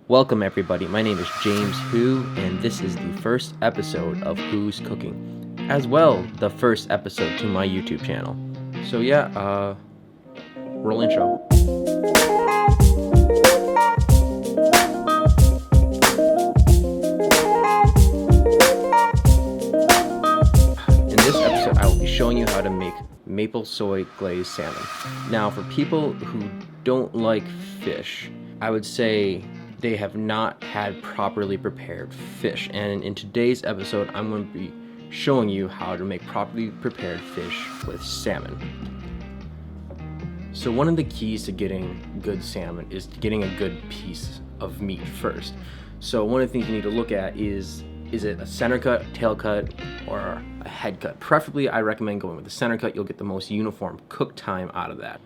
Welcome everybody, my name is James Who, and this is the first episode of Who's Cooking, as well the first episode to my YouTube channel. So yeah, roll intro. In this episode, I will be showing you how to make maple soy glazed salmon. Now, for people who don't like fish, I would say they have not had properly prepared fish. And in today's episode, I'm going to be showing you how to make properly prepared fish with salmon. So one of the keys to getting good salmon is getting a good piece of meat first. So one of the things you need to look at is it a center cut, tail cut, or a head cut? Preferably, I recommend going with the center cut. You'll get the most uniform cook time out of that.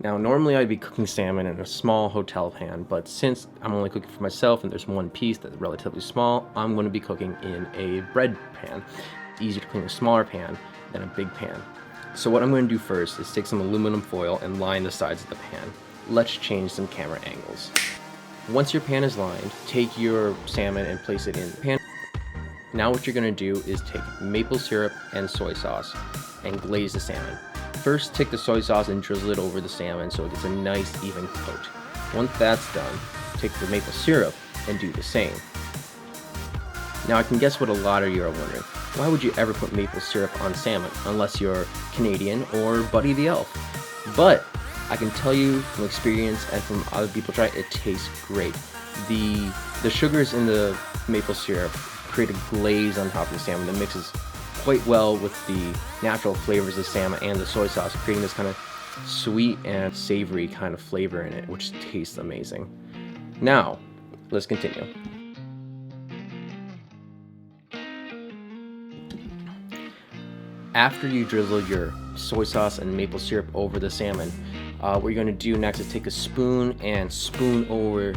Now, normally I'd be cooking salmon in a small hotel pan, but since I'm only cooking for myself and there's one piece that's relatively small, I'm going to be cooking in a bread pan. It's easier to clean a smaller pan than a big pan. So what I'm going to do first is take some aluminum foil and line the sides of the pan. Let's change some camera angles. Once your pan is lined, take your salmon and place it in the pan. Now what you're going to do is take maple syrup and soy sauce and glaze the salmon. First, take the soy sauce and drizzle it over the salmon so it gets a nice even coat. Once that's done, take the maple syrup and do the same. Now I can guess what a lot of you are wondering. Why would you ever put maple syrup on salmon unless you're Canadian or Buddy the Elf? But I can tell you from experience and from other people try it tastes great. The sugars in the maple syrup create a glaze on top of the salmon that mixes quite well with the natural flavors of salmon and the soy sauce, creating this kind of sweet and savory kind of flavor in it, which tastes amazing. Now, let's continue. After you drizzle your soy sauce and maple syrup over the salmon, what you're going to do next is take a spoon and spoon over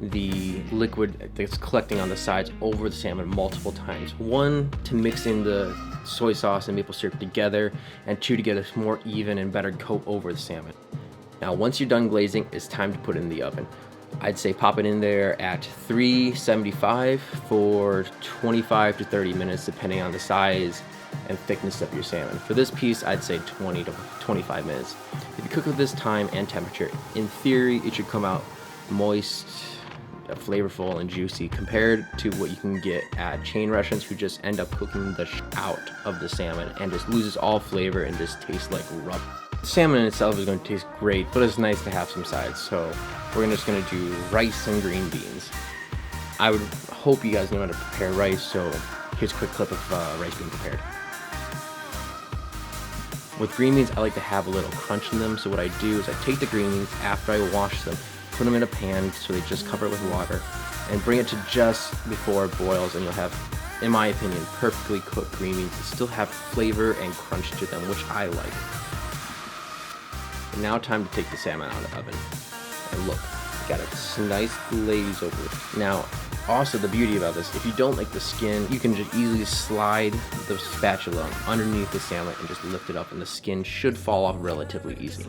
the liquid that's collecting on the sides over the salmon multiple times. One, to mix in the soy sauce and maple syrup together, and two, to get a more even and better coat over the salmon. Now once you're done glazing, it's time to put it in the oven. I'd say pop it in there at 375 for 25 to 30 minutes depending on the size and thickness of your salmon. For this piece, I'd say 20 to 25 minutes. If you cook with this time and temperature, in theory it should come out moist, flavorful and juicy compared to what you can get at chain restaurants who just end up cooking the out of the salmon and just loses all flavor and just tastes like rubber. The salmon in itself is going to taste great, but it's nice to have some sides. So we're just going to do rice and green beans. I would hope you guys know how to prepare rice, so here's a quick clip of rice being prepared. With green beans, I like to have a little crunch in them, so what I do is I take the green beans after I wash them, put them in a pan so they just cover it with water, and bring it to just before it boils, and you'll have, in my opinion, perfectly cooked green beans that still have flavor and crunch to them, which I like. And now time to take the salmon out of the oven. And look, got a nice glaze over it. Now, also the beauty about this, if you don't like the skin, you can just easily slide the spatula underneath the salmon and just lift it up, and the skin should fall off relatively easy.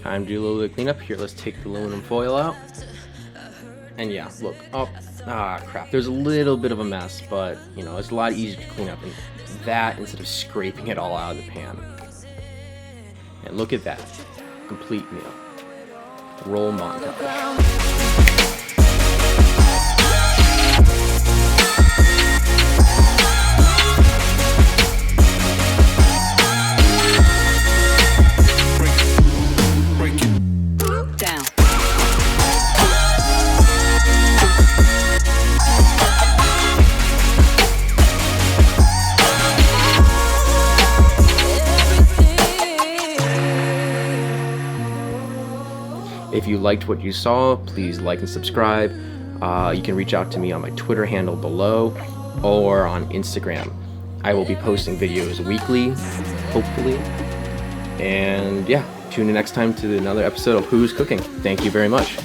Time to do a little bit of cleanup. Here, let's take the aluminum foil out. And yeah, look, crap. There's a little bit of a mess, but you know, it's a lot easier to clean up than that instead of scraping it all out of the pan. And look at that, complete meal. Roll montage. If you liked what you saw, please like and subscribe. You can reach out to me on my Twitter handle below or on Instagram. I will be posting videos weekly, hopefully. And yeah, tune in next time to another episode of Who's Cooking. Thank you very much.